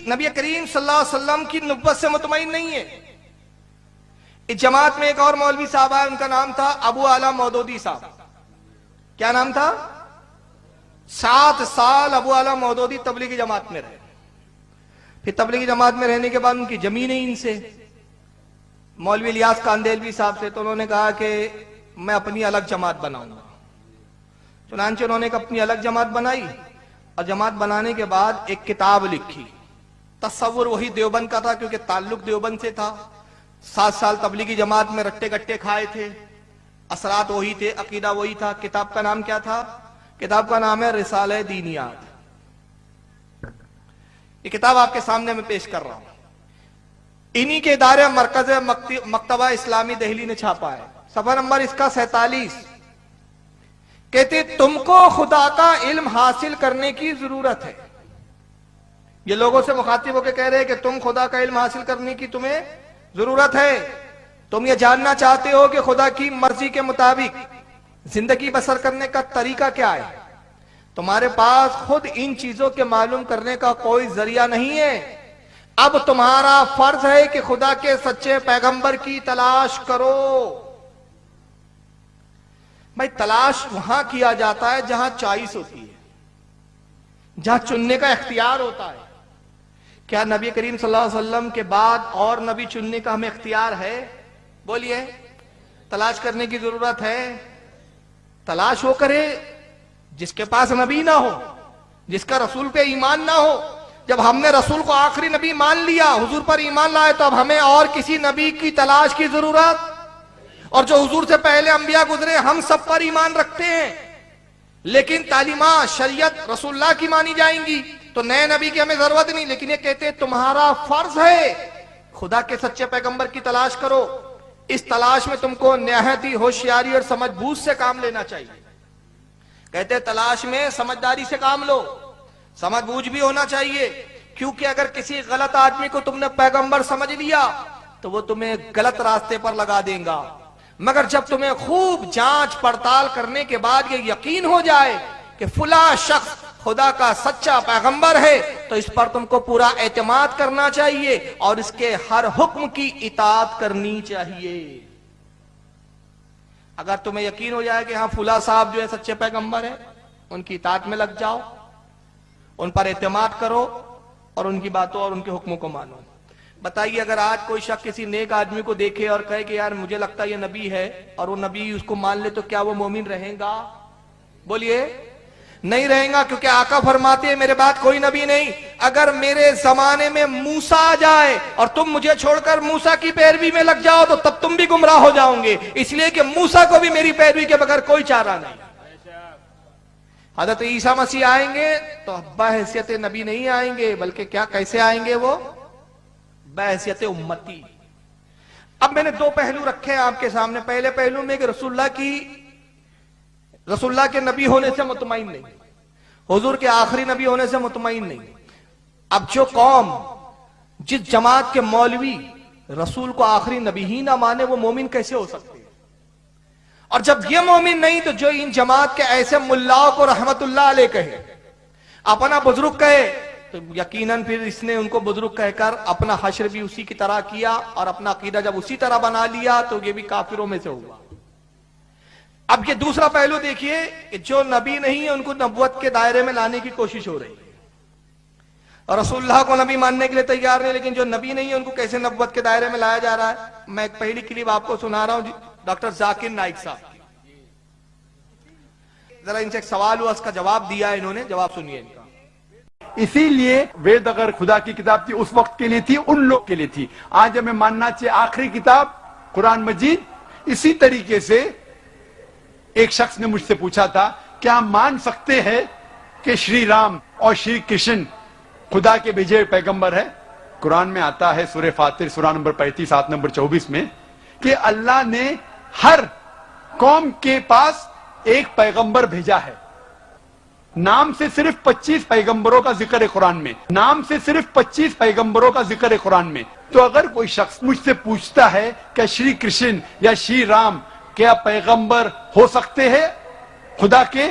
नबी करीम सल्लल्लाहु अलैहि वसल्लम की नबुव्वत से मुतमईन नहीं है। इस जमात में एक और मौलवी साहब आए, उनका नाम था अबू आला मौदूदी साहब। क्या नाम था? 7 साल अबू आला मौदूदी तबलीगी जमात में रहे। फिर तबलीगी जमात में रहने के बाद उनकी जमीन ही इनसे मौलवी इलियास कांदेलवी साहब से, तो उन्होंने कहा कि मैं अपनी अलग जमात बनाऊंगा। चुनांचे उन्होंने एक अपनी अलग जमात बनाई और जमात बनाने के बाद एक किताब लिखी। तस्वुर वही देवबंद का था क्योंकि ताल्लुक देवबंद से था। 7 साल तबलीगी जमात में रट्टे गट्टे खाए थे, असरात वही थे, अकीदा वही था। किताब का नाम क्या था? किताब का नाम है रिसाले दीनियात। ये किताब आपके सामने मैं पेश कर रहा हूं। इन्हीं के इदारे मरकज मकतबा इस्लामी दिल्ली ने छापा है। सफा नंबर इसका 47। कहते तुमको खुदा का इल्म हासिल करने की जरूरत है। ये लोगों से मुखातिब होकर कह रहे हैं कि तुम खुदा का इल्म हासिल करने की तुम्हें जरूरत है। तुम ये जानना चाहते हो कि खुदा की मर्जी के मुताबिक जिंदगी बसर करने का तरीका क्या है। तुम्हारे पास खुद इन चीजों के मालूम करने का कोई जरिया नहीं है। अब तुम्हारा फर्ज है कि खुदा के सच्चे पैगंबर की तलाश करो। भाई, तलाश वहां किया जाता है जहां चॉइस होती है, जहां चुनने का इख्तियार होता है। क्या नबी करीम सल्लल्लाहु अलैहि वसल्लम के बाद और नबी चुनने का हमें इख्तियार है? बोलिए, तलाश करने की जरूरत है। तलाश वो करे जिसके पास नबी ना हो, जिसका रसूल पे ईमान ना हो। जब हमने रसूल को आखिरी नबी मान लिया, हुजूर पर ईमान लाए, तो अब हमें और किसी नबी की तलाश की जरूरत। और जो हुजूर से पहले अंबिया गुजरे, हम सब पर ईमान रखते हैं, लेकिन तालीमात शरीयत रसूलुल्लाह की मानी जाएंगी, तो नए नबी की हमें जरूरत नहीं। लेकिन ये कहते हैं तुम्हारा फर्ज है खुदा के सच्चे पैगंबर की तलाश करो। इस तलाश में तुमको निहायत ही होशियारी और समझबूझ से काम लेना चाहिए। कहते हैं तलाश में समझदारी से काम लो, समझबूझ भी होना चाहिए। क्योंकि अगर किसी गलत आदमी को तुमने पैगंबर समझ लिया तो वो तुम्हें गलत रास्ते पर लगा देगा। मगर जब तुम्हें खूब जांच पड़ताल करने के बाद ये यकीन हो जाए कि फुला शख्स खुदा का सच्चा पैगंबर है, तो इस पर तुमको पूरा एतमाद करना चाहिए और इसके हर हुक्म की इताअत करनी चाहिए। अगर तुम्हें यकीन हो जाए कि हाँ फुला साहब जो है सच्चे पैगंबर है, उनकी इताअत में लग जाओ, उन पर एतमाद करो और उनकी बातों और उनके हुक्मों को मानो। बताइए, अगर आज कोई शख्स किसी नेक आदमी को देखे और कहे कि यार मुझे लगता है ये नबी है, और वो नबी उसको मान ले, तो क्या वो मोमिन रहेगा? बोलिए, नहीं रहेगा। क्योंकि आका फरमाते हैं मेरे बाद कोई नबी नहीं। अगर मेरे जमाने में मूसा आ जाए और तुम मुझे छोड़कर मूसा की पैरवी में लग जाओ, तो तब तुम भी गुमराह हो जाओगे। इसलिए कि मूसा को भी मेरी पैरवी के बगैर कोई चारा नहीं। हज़रत ईसा मसीह आएंगे तो बहैसियत नबी नहीं आएंगे, बल्कि क्या कैसे आएंगे? वो बहैसियत उम्मती। अब मैंने 2 पहलू रखे हैं आपके सामने। पहले पहलू में कि रसूलुल्लाह के नबी होने से मुतमईन नहीं, हुजूर के आखिरी नबी होने से मुतमईन नहीं। अब जो कौम, जिस जमात के मौलवी रसूल को आखिरी नबी ही ना माने, वो मोमिन कैसे हो सकते हैं? और जब ये मोमिन नहीं, तो जो इन जमात के ऐसे मुल्लाओं को रहमतुल्लाह अलैह कहे, अपना बुजुर्ग कहे, तो यकीनन फिर इसने उनको बुजुर्ग कहकर अपना हश्र भी उसी की तरह किया, और अपना अकीदा जब उसी तरह बना लिया तो ये भी काफिरों में से हुआ। अब ये दूसरा पहलू देखिए कि जो नबी नहीं है उनको नबुवत के दायरे में लाने की कोशिश हो रही है, और रसूलुल्लाह को नबी मानने के लिए तैयार नहीं, लेकिन जो नबी नहीं है उनको कैसे नबुवत के दायरे में लाया जा रहा है। मैं एक पहली क्लिप आपको सुना रहा हूं, डॉक्टर जाकिर नाइक साहब। जरा इनसे एक सवाल हुआ, उसका जवाब दिया इन्होंने, जवाब सुनिए इनका। इसीलिए वेद अगर खुदा की किताब थी उस वक्त के लिए थी, उन लोग के लिए थी। आज हमें मानना चाहिए आखिरी किताब कुरान मजीद। इसी तरीके से एक शख्स ने मुझसे पूछा था, क्या मान सकते हैं कि श्री राम और श्री कृष्ण खुदा के भेजे हुए पैगंबर है? कुरान में आता है सूरह फातिर सूरा नंबर 35 आयत नंबर 24 में कि अल्लाह ने हर कौम के पास एक पैगंबर भेजा है। नाम से सिर्फ 25 पैगंबरों का जिक्र है कुरान में, नाम से सिर्फ 25 पैगंबरों का जिक्र है कुरान में। तो अगर कोई शख्स मुझसे पूछता है कि श्री कृष्ण या श्री राम क्या पैगंबर हो सकते हैं खुदा के,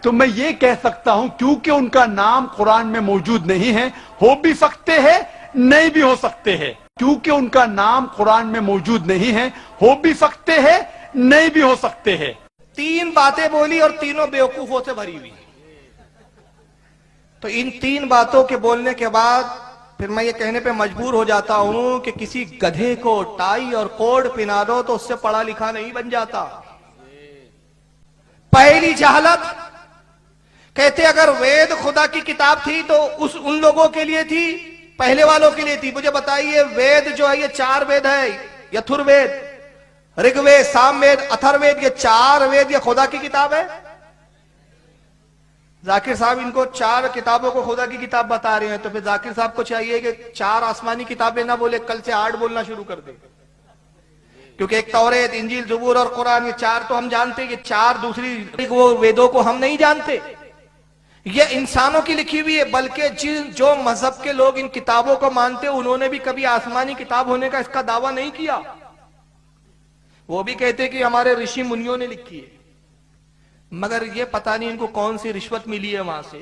तो मैं ये कह सकता हूं क्योंकि उनका नाम कुरान में मौजूद नहीं है, हो भी सकते हैं नहीं भी हो सकते हैं। क्योंकि उनका नाम कुरान में मौजूद नहीं है, हो भी सकते हैं नहीं भी हो सकते हैं। 3 बातें बोली और तीनों बेवकूफों से भरी हुई। तो इन 3 बातों के बोलने के बाद फिर मैं ये कहने पे मजबूर हो जाता हूं कि किसी गधे को टाई और कोड पिना दो तो उससे पढ़ा लिखा नहीं बन जाता। पहली जहालत, कहते अगर वेद खुदा की किताब थी तो उन लोगों के लिए थी, पहले वालों के लिए थी। मुझे बताइए, वेद जो है ये 4 वेद है, यथुर्वेद, ऋग्वेद, सामवेद, अथर्ववेद, ये 4 वेद ये खुदा की किताब है। जाकिर साहब इनको 4 किताबों को खुदा की किताब बता रहे हैं, तो फिर जाकिर साहब को चाहिए कि 4 आसमानी किताबें ना बोले, कल से 8 बोलना शुरू कर दे। क्योंकि एक तौरेत, इंजील, ज़बूर और कुरान, ये 4 तो हम जानते हैं, ये 4 दूसरी वो वेदों को हम नहीं जानते। ये इंसानों की लिखी हुई है, बल्कि जो मजहब के लोग इन किताबों को मानते हैं उन्होंने भी कभी आसमानी किताब होने का इसका दावा नहीं किया। वो भी कहते कि हमारे ऋषि मुनियों ने लिखी है, मगर ये पता नहीं इनको कौन सी रिश्वत मिली है वहां से।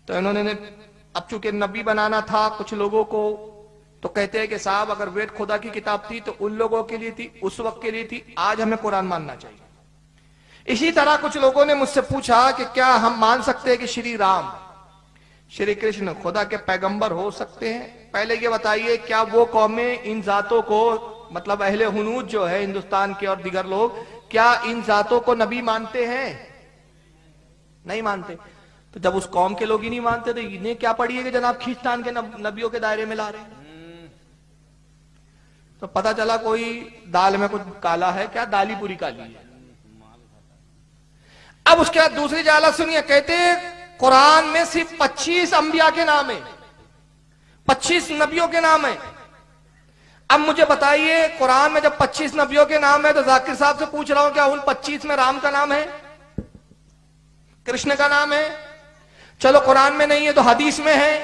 तो इन्होंने अब चूंकि नबी बनाना था कुछ लोगों को, तो कहते हैं कि साहब अगर वेद खुदा की किताब थी तो उन लोगों के लिए थी, उस वक्त के लिए थी, आज हमें कुरान मानना चाहिए। इसी तरह कुछ लोगों ने मुझसे पूछा कि क्या हम मान सकते हैं कि श्री राम, श्री कृष्ण खुदा के पैगंबर हो सकते हैं? पहले ये बताइए, क्या वो कौमें इन जातों को, मतलब अहले हुनूद जो है हिंदुस्तान के और दिगर लोग, क्या इन जातों को नबी मानते हैं? नहीं मानते। तो जब उस कौम के लोग ही नहीं मानते तो इन्हें क्या पड़ी है कि जनाब खींचतान के नबियों के दायरे में ला रहे हैं? तो पता चला कोई दाल में कुछ काला है, क्या दाल ही पूरी काली है। अब उसके बाद दूसरी जालत सुनिए, कहते कुरान में सिर्फ 25 अंबिया के नाम है, 25 नबियों के नाम है। अब मुझे बताइए, कुरान में जब 25 नबियों के नाम है तो जाकिर साहब से पूछ रहा हूं, क्या उन 25 में राम का नाम है, कृष्ण का नाम है? चलो कुरान में नहीं है तो हदीस में है।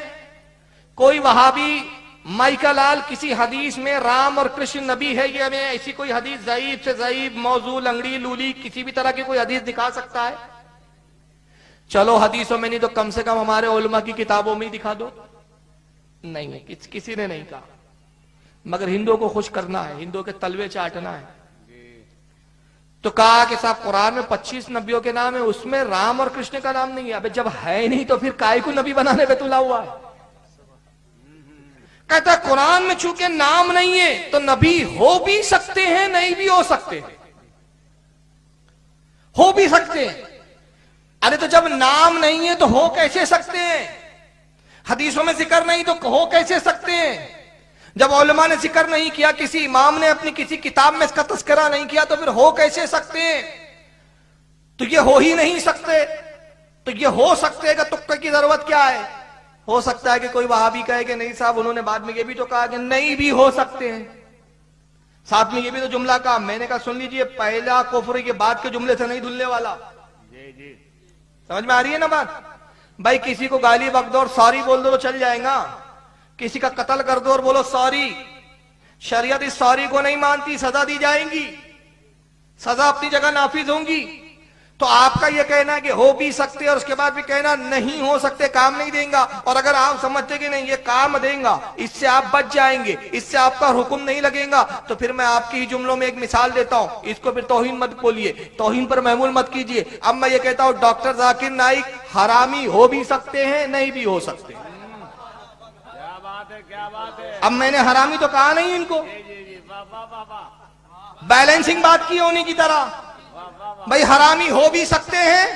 कोई वहाबी माइका लाल किसी हदीस में राम और कृष्ण नबी है, ये हमें ऐसी कोई हदीस ज़ईफ से ज़ईफ, मौजू, लंगड़ी, लूली, किसी भी तरह की कोई हदीस दिखा सकता है? चलो हदीसों में नहीं तो कम से कम हमारे उलमा की किताबों में ही दिखा दो। नहीं, किसी ने नहीं कहा, मगर हिंदुओं को खुश करना है, हिंदुओं के तलवे चाटना है। तो कहा कि साहब कुरान में 25 नबियों के नाम है, उसमें राम और कृष्ण का नाम नहीं है। अबे जब है नहीं तो फिर काय को नबी बनाने पे तुला हुआ है? कहता कुरान में चूंकि नाम नहीं है तो नबी हो भी सकते हैं, नहीं भी हो सकते हैं। हो भी सकते हैं। अरे तो जब नाम नहीं है तो हो कैसे सकते हैं? हदीसों में जिक्र नहीं तो हो कैसे सकते हैं? जब उलमा ने जिक्र नहीं किया, किसी इमाम ने अपनी किसी किताब में इसका तस्करा नहीं किया, तो फिर हो कैसे सकते हैं? तो ये हो ही नहीं सकते। तो ये हो सकते का तुक्के की जरूरत क्या है? हो सकता है कि कोई वहाबी कहे कि नहीं साहब, उन्होंने बाद में ये भी तो कहा कि नहीं भी हो सकते हैं, साथ में ये भी तो जुमला कहा। मैंने कहा सुन लीजिए, पहला कुफ्र के बाद के जुमले से नहीं धुलने वाला। समझ में आ रही है ना बात? भाई किसी को गाली बक दो और सॉरी बोल दो तो चल जाएगा, किसी का कत्ल कर दो और बोलो सॉरी, शरीयत इस सॉरी को नहीं मानती, सजा दी जाएगी, सजा अपनी जगह नाफिज होंगी। तो आपका यह कहना है कि हो भी सकते और उसके बाद भी कहना नहीं हो सकते काम नहीं देगा, और अगर आप समझते कि नहीं ये काम देगा, इससे आप बच जाएंगे, इससे आपका हुक्म नहीं लगेगा, तो फिर मैं आपकी ही जुमलों में एक मिसाल देता हूं। इसको फिर तौहीन मत बोलिए, तौहीन पर महमूल मत कीजिए। अब मैं ये कहता हूं डॉक्टर जाकिर नाइक हरामी हो भी सकते हैं, नहीं भी हो सकते। क्या बात है। अब मैंने हरामी तो कहा नहीं इनको, बैलेंसिंग बात की होने की तरह। भाई हरामी हो भी सकते हैं,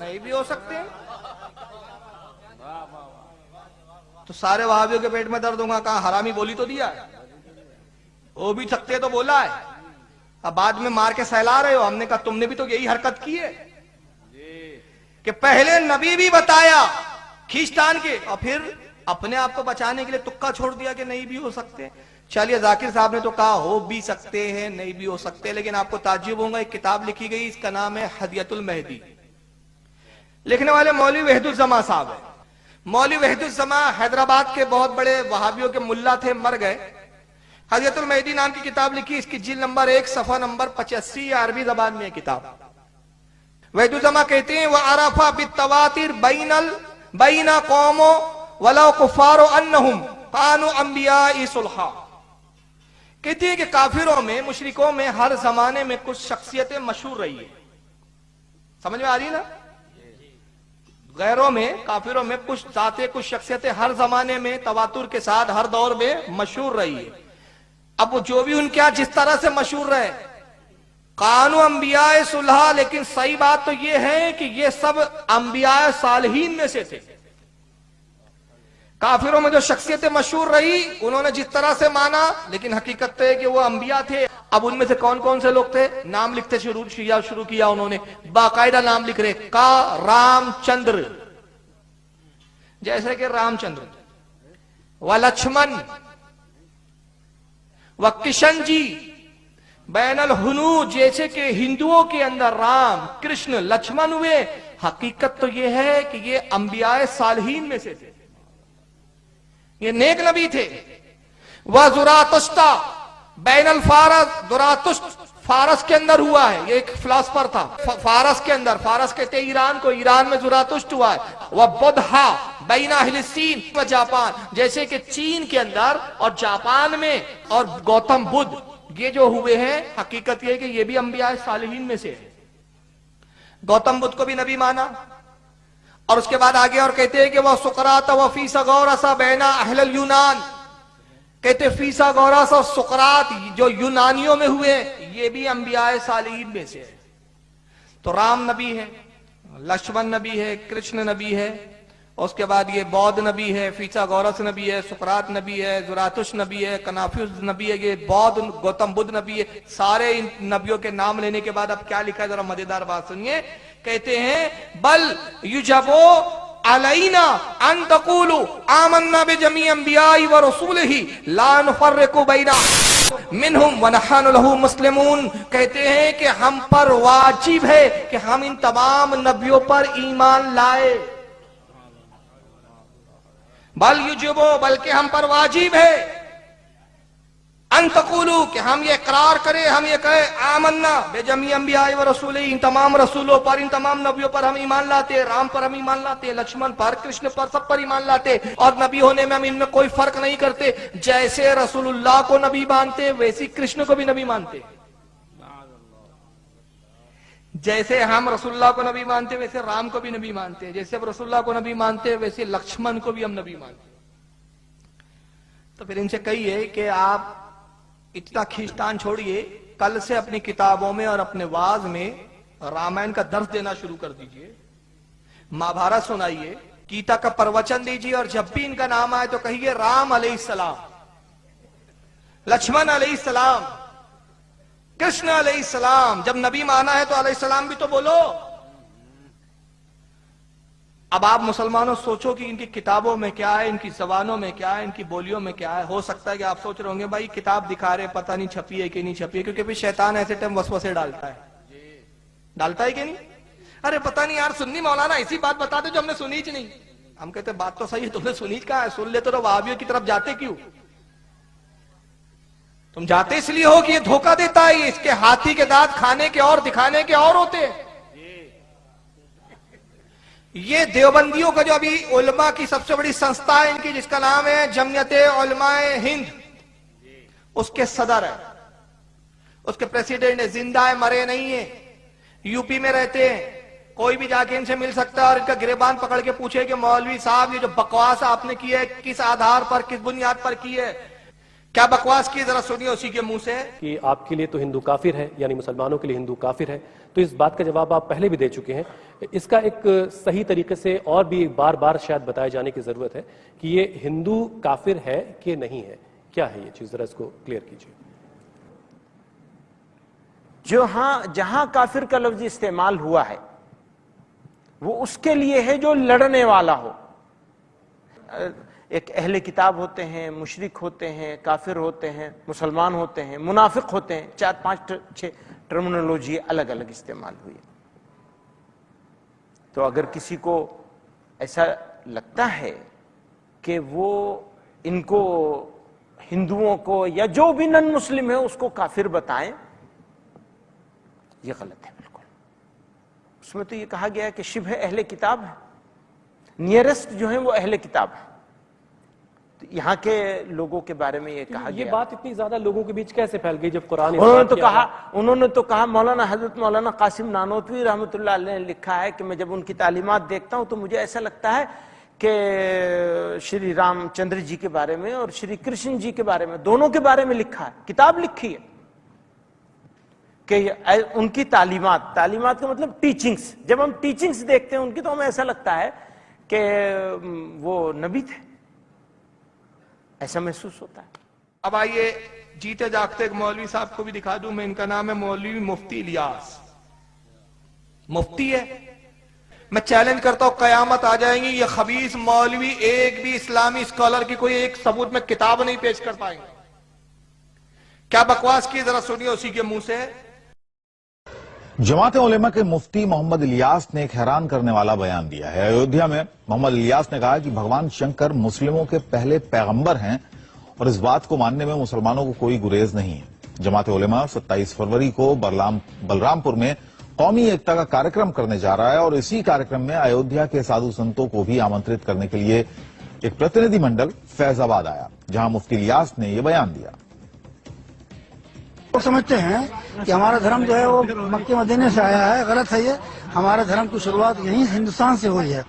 नहीं भी हो सकते हैं। तो सारे वहाबियों के पेट में दर्द होगा, कहा हरामी बोली तो दिया है, हो भी सकते तो बोला है, अब बाद में मार के सहला रहे हो। हमने कहा तुमने भी तो यही हरकत की है कि पहले नबी भी बताया खींचतान के, और फिर अपने आप को बचाने के लिए तुक्का छोड़ दिया कि नहीं भी हो सकते। चलिए जाकिर साहब ने तो कहा हो भी सकते हैं, नहीं भी हो सकते, लेकिन आपको ताज्जुब होगा, एक किताब लिखी गई, इसका नाम है हदियतुल मेहदी। लिखने वाले मौलवी वहीदुज्जमा साहब है। मौलवी वहीदुज्जमा हैदराबाद के बहुत बड़े वहाबियों के मुल्ला थे, मर गए। हदियतुल मेहदी नाम की किताब लिखी, इसकी जिल्द नंबर 1 सफा नंबर 85, अरबी जबान में किताब। वैदुजमा कहते हैं वह अरफा बितवातिर बैना कौमो वला कुफारो अन्नहुम कानु अंबिया सुलहा। कहते हैं कि काफिरों में, मुशरिकों में हर जमाने में कुछ शख्सियतें मशहूर रही है। समझ में आ रही ना? गैरों में, काफिरों में कुछ जाते, कुछ शख्सियतें हर जमाने में तवातुर के साथ हर दौर में मशहूर रही है। अब वो जो भी उनके यहाँ जिस तरह से मशहूर रहे, कानू अंबिया सुलहा, लेकिन सही बात तो ये है कि ये सब अंबिया सालिहीन में से थे। काफिरों में जो शख्सियतें मशहूर रही उन्होंने जिस तरह से माना, लेकिन हकीकत है कि वो अंबिया थे। अब उनमें से कौन कौन से लोग थे, नाम लिखते शुरू किया उन्होंने, बाकायदा नाम लिख रहे, का रामचंद्र, जैसे कि रामचंद्र, व लक्ष्मण, व किशन जी, बैनल हुनू, जैसे कि हिंदुओं के अंदर राम, कृष्ण, लक्ष्मण हुए। हकीकत तो यह है कि ये अंबिया सालिहीन में से थे, ये नेक नबी थे। वह जुरातुस्ता बैनल फारस, जुरातुस्त फारस के अंदर हुआ है, ये एक फिलासफर था फारस के अंदर, फारस कहते हैं ईरान को, ईरान में जुरातुस्त हुआ है। वह बुद्धा बैना हिलिस्तीन व जापान, जैसे कि चीन के अंदर और जापान में, और गौतम बुद्ध, ये जो हुए हैं, हकीकत ये कि ये भी अंबिया सालिहीन में से है। गौतम बुद्ध को भी नबी माना। और उसके बाद आगे और कहते हैं कि वह सुकरात व फीसा गौरसा बैना अहलल यूनान, कहते फीसा गौरस और सुकरात जो यूनानियों में हुए, ये भी अंबिया सालिहीन में से है। तो राम नबी है, लक्ष्मण नबी है, कृष्ण नबी है, और उसके बाद ये बौद्ध नबी है, फीसा गौरस नबी है, सुकरात नबी है, जुरातुश नबी है, कनाफ्यूस नबी है, ये बौद्ध, गौतम बुद्ध नबी है। सारे इन नबियों के नाम लेने के बाद अब क्या लिखा है, जरा मजेदार बात सुनिए। कहते हैं बल युजबो अलैना अन तक़ूलु आमन्ना बिजमी अंबियाई व रसूलिही ला नुफर्रिकु बैना मिनहुम व नहनु लहु मुस्लिमून। कहते हैं कि हम पर वाजिब है कि हम इन तमाम नबियों पर ईमान लाए। बल युजबो, बल्कि हम पर वाजिब है, अन तक़ूलु, कि हम ये इकरार करें, हम ये कहे, आमन्ना बेजमी अंबिया व रसूल, इन तमाम रसूलों पर, इन तमाम नबियों पर हम ईमान लाते, राम पर हम ईमान लाते, लक्ष्मण पर, कृष्ण पर, सब पर ईमान लाते, और नबी होने में हम इनमें कोई फर्क नहीं करते। जैसे रसूलुल्लाह को नबी मानते वैसे कृष्ण को भी नबी मानते, जैसे हम रसूलुल्लाह को नबी मानते वैसे राम को भी नबी मानते, जैसे हम रसूलुल्लाह को नबी मानते वैसे लक्ष्मण को भी हम नबी मानते। तो फिर इनसे कहिए कि आप इतना खींचतान छोड़िए, कल से अपनी किताबों में और अपने वाज में रामायण का दर्स देना शुरू कर दीजिए, महाभारत सुनाइए, गीता का प्रवचन दीजिए, और जब भी इनका नाम आए तो कहिए राम अलैहिस्सलाम, लक्ष्मण अलैहिस्सलाम, कृष्ण अलैहिस्सलाम। जब नबी माना है तो अलैहिस्सलाम भी तो बोलो। अब आप मुसलमानों सोचो कि इनकी किताबों में क्या है, इनकी जबानों में क्या है, इनकी बोलियों में क्या है। हो सकता है कि आप सोच रहे होंगे भाई किताब दिखा रहे, पता नहीं छपी है कि नहीं छपी है, क्योंकि फिर शैतान ऐसे टाइम वसवसे डालता है, डालता है कि नहीं। अरे पता नहीं यार, सुन्नी मौलाना ऐसी बात बताते जो हमने सुनी ही नहीं। हम कहते बात तो सही है, तुमने सुनी कहाँ है, सुन लेते तो वहाबियों की तरफ जाते क्यों? तुम जाते इसलिए हो कि ये धोखा देता है, इसके हाथी के दांत खाने के और दिखाने के और होते हैं। ये देवबंदियों का जो अभी उलमा की सबसे बड़ी संस्था है इनकी, जिसका नाम है जमयते उलमाए हिंद, उसके सदर है, उसके प्रेसिडेंट है, जिंदा है, मरे नहीं है, यूपी में रहते हैं। कोई भी जाके इनसे मिल सकता है और इनका गिरेबान पकड़ के पूछे कि मौलवी साहब ये जो बकवास आपने की है किस आधार पर, किस बुनियाद पर की है, क्या बकवास की, जरा सुनिए उसी के मुंह से। कि आपके लिए तो हिंदू काफिर है, यानी मुसलमानों के लिए हिंदू काफिर है, तो इस बात का जवाब आप पहले भी दे चुके हैं। इसका एक सही तरीके से और भी बार बार शायद बताए जाने की जरूरत है कि ये हिंदू काफिर है कि नहीं है, क्या है ये चीज, जरा इसको क्लियर कीजिए। जो जहां काफिर का लफ्ज इस्तेमाल हुआ है वो उसके लिए है जो लड़ने वाला हो। एक अहले किताब होते हैं, मुशरिक होते हैं, काफिर होते हैं, मुसलमान होते हैं, मुनाफिक होते हैं, 4-5-6 टर्मिनोलॉजी अलग अलग इस्तेमाल हुई। तो अगर किसी को ऐसा लगता है कि वो इनको, हिंदुओं को या जो भी नन मुस्लिम है उसको काफिर बताएं, ये गलत है बिल्कुल। उसमें तो ये कहा गया है कि शिव है अहले किताब है, नियरेस्ट जो है वो अहले किताब है। तो यहाँ के लोगों के बारे में ये कहा ये गया। बात इतनी ज्यादा लोगों के बीच कैसे फैल गई जब कुरान उन्होंने तो कहा मौलाना हजरत मौलाना कासिम नानोतवी रहमतुल्लाह अलैह ने लिखा है कि मैं जब उनकी तालीमात देखता हूं तो मुझे ऐसा लगता है कि श्री रामचंद्र जी के बारे में और श्री कृष्ण जी के बारे में, दोनों के बारे में लिखा है, किताब लिखी है कि उनकी तालीमात का मतलब टीचिंग्स, जब हम टीचिंग्स देखते हैं उनकी तो हमें ऐसा लगता है कि वो नबी थे, ऐसा महसूस होता है। अब आइए जीते जागते एक मौलवी साहब को भी दिखा दूं मैं। इनका नाम है मौलवी मुफ्ती इलियास। मुफ्ती है, मैं चैलेंज करता हूं कयामत आ जाएंगी ये खबीस मौलवी एक भी इस्लामी स्कॉलर की कोई एक सबूत में किताब नहीं पेश कर पाएंगे। क्या बकवास की, जरा सुनिए उसी के मुंह से। जमात उलेमा के मुफ्ती मोहम्मद इलियास ने एक हैरान करने वाला बयान दिया है। अयोध्या में मोहम्मद इलियास ने कहा कि भगवान शंकर मुस्लिमों के पहले पैगंबर हैं और इस बात को मानने में मुसलमानों को कोई गुरेज नहीं है। जमात उलेमा 27 फरवरी को बलरामपुर में कौमी एकता का कार्यक्रम करने जा रहा है और इसी कार्यक्रम में अयोध्या के साधु संतों को भी आमंत्रित करने के लिए एक प्रतिनिधिमंडल फैजाबाद आया, जहां मुफ्ती इलियास ने यह बयान दिया। लोग समझते हैं कि हमारा धर्म जो है वो मक्के मदीने से आया है, गलत है ये। हमारे धर्म की शुरुआत यहीं हिंदुस्तान से हुई है।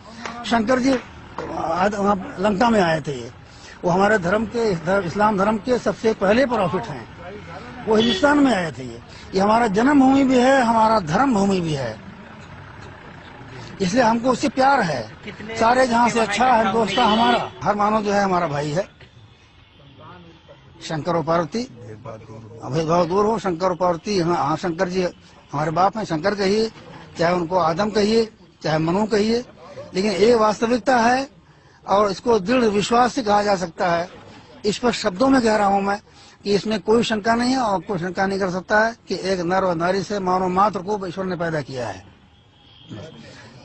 शंकर जी वहाँ लंका में आए थे, ये वो हमारे धर्म के इस्लाम धर्म के सबसे पहले प्रॉफिट हैं, वो हिंदुस्तान में आए थे। ये हमारा जन्म भूमि भी है, हमारा धर्म भूमि भी है, इसलिए हमको उससे प्यार है। सारे जहाँ से अच्छा है दोस्ता हमारा, हर मानव जो है हमारा भाई है। शंकर और पार्वती भेदभाव दूर हो, शंकर और पार्वती, हाँ शंकर जी हमारे बाप हैं, शंकर कहिए, चाहे उनको आदम कहिए, चाहे मनु कहिए, लेकिन एक वास्तविकता है और इसको दृढ़ विश्वास से कहा जा सकता है। इस पर शब्दों में कह रहा हूं मैं कि इसमें कोई शंका नहीं है और कोई शंका नहीं कर सकता है कि एक नर और नारी से मानव मात्र को ईश्वर ने पैदा किया है।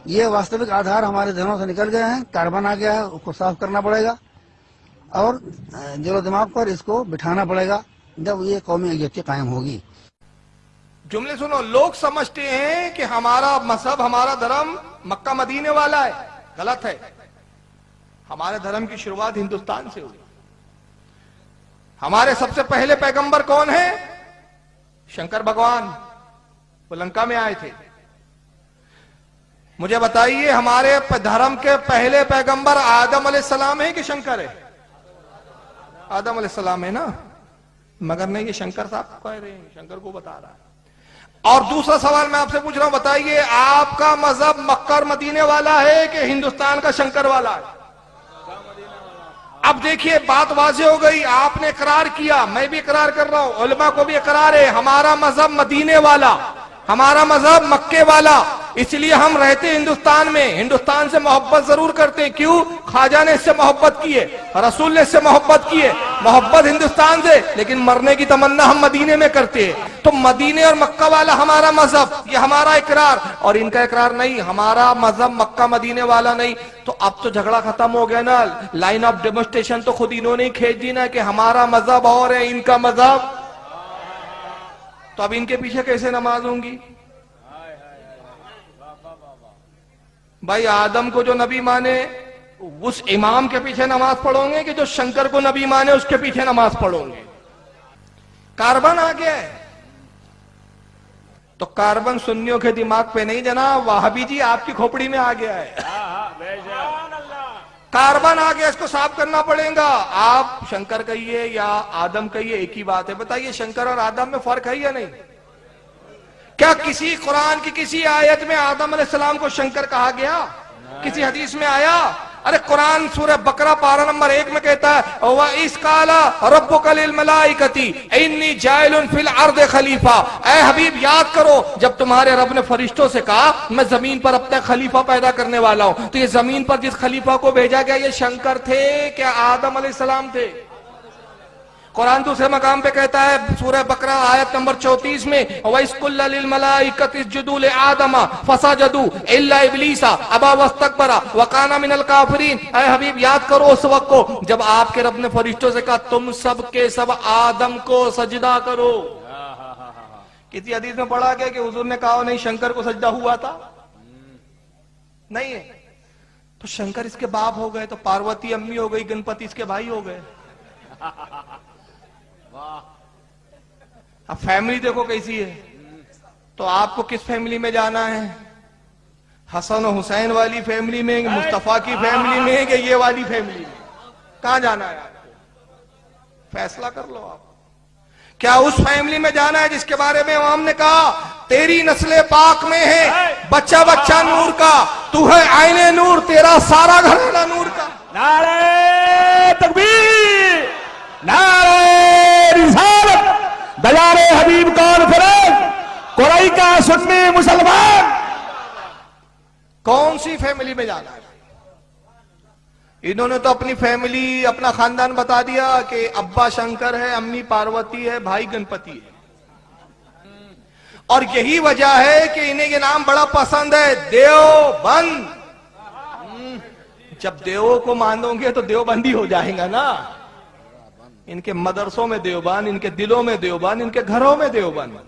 ये वास्तविक आधार हमारे ध्यानों से निकल गए हैं, कार्बन आ गया है, उसको साफ करना पड़ेगा और दिलो दिमाग पर इसको बिठाना पड़ेगा, जब ये कौमी एकता कायम होगी। जुमले सुनो, लोग समझते हैं कि हमारा मजहब हमारा धर्म मक्का मदीने वाला है, गलत है। हमारे धर्म की शुरुआत हिंदुस्तान से हुई। हमारे सबसे पहले पैगंबर कौन है? शंकर भगवान, वो लंका में आए थे। मुझे बताइए हमारे धर्म के पहले पैगंबर आदम अलैहिस्सलाम है कि शंकर है? आदम अलैहिस्सलाम है ना, मगर नहीं, ये शंकर साहब कह रहे हैं, शंकर को बता रहा है। और दूसरा सवाल मैं आपसे पूछ रहा हूं, बताइए आपका मजहब मक्का और मदीने वाला है कि हिंदुस्तान का शंकर वाला है? अब देखिए बात वाज़ेह हो गई, आपने इकरार किया, मैं भी इकरार कर रहा हूं, उलमा को भी इकरार है, हमारा मजहब मदीने वाला, हमारा मजहब मक्के वाला। इसलिए हम रहते हिंदुस्तान में, हिंदुस्तान से मोहब्बत जरूर करते हैं। क्यों? ख्वाजा ने इससे मोहब्बत की है, रसूल ने इससे मोहब्बत की है, मोहब्बत हिंदुस्तान से, लेकिन मरने की तमन्ना हम मदीने में करते हैं। तो मदीने और मक्का वाला हमारा मजहब, ये हमारा इकरार, और इनका इकरार नहीं, हमारा मजहब मक्का मदीने वाला नहीं। तो अब तो झगड़ा खत्म हो गया ना, लाइन ऑफ डेमोन्स्ट्रेशन तो खुद इन्होंने ही खींच दी ना कि हमारा मजहब और है, इनका मजहब। तो अब इनके पीछे कैसे नमाज होंगी? भाई आदम को जो नबी माने उस इमाम के पीछे नमाज पढ़ोगे कि जो शंकर को नबी माने उसके पीछे नमाज पढ़ोगे? कार्बन आ गया है, तो कार्बन सुन्नियों के दिमाग पे नहीं जनाब, वहाबी जी आपकी खोपड़ी में आ गया है। कार्बन आ गया, इसको साफ करना पड़ेगा। आप शंकर कहिए या आदम कहिए, एक ही बात है। बताइए शंकर और आदम में फर्क है या नहीं? क्या किसी कुरान की किसी आयत में आदम अलैहिस्सलाम को शंकर कहा गया? किसी हदीस में आया? अरे कुरान सूरह बकरा पारा नंबर 1 में कहता है व इस काला रब्बुका लिल मलाइकती इन्नी जाइलुन फिल अर्द खलीफा। ऐ हबीब याद करो जब तुम्हारे रब ने फरिश्तों से कहा मैं जमीन पर अपना खलीफा पैदा करने वाला हूं, तो ये जमीन पर जिस खलीफा को भेजा गया ये शंकर थे क्या आदम अलैहिस्सलाम थे? कुरान दूसरे मकाम पे कहता है सूरह बकरा आयत नंबर 34 में वइस्कुल्ला लिल मलाइकति इसजुदू li आदमा फसजदू इल्ला इब्लीसा अबा वस्तकबरा व काना मिनल काफिरीन। ऐ हबीब याद करो उस वक्त को जब आपके रब ने फरिश्तों से कहा तुम सब के सब आदम को सजदा करो। किसी हदीस में पढ़ा गया कि हुजूर ने कहा नहीं शंकर को सजदा हुआ था? नहीं है। तो शंकर इसके बाप हो गए, तो पार्वती अम्मी हो गई, गणपति इसके भाई हो गए। अब फैमिली देखो कैसी है। तो आपको किस फैमिली में जाना है? हसन और हुसैन वाली फैमिली में, मुस्तफा की फैमिली में, कि ये वाली फैमिली में? कहां जाना है आपको? फैसला कर लो आप। क्या उस फैमिली में जाना है जिसके बारे में इमाम ने कहा तेरी नस्ले पाक में है बच्चा बच्चा नूर का, तू है आईने नूर, तेरा सारा घराना नूर का। नारे तकबीर, नारे रिसालत, दयारे हबीब कॉन्फ्रेंस, कुरई का सुन्नी मुसलमान। कौन सी फैमिली में जाना है? इन्होंने तो अपनी फैमिली, अपना खानदान बता दिया कि अब्बा शंकर है, अम्मी पार्वती है, भाई गणपति है। और यही वजह है कि इन्हें ये नाम बड़ा पसंद है, देवबंद। जब देवों को मानोगे तो देवबंदी हो जाएगा ना। इनके मदरसों में देवबंद, इनके दिलों में देवबंद, इनके घरों में देवबंद।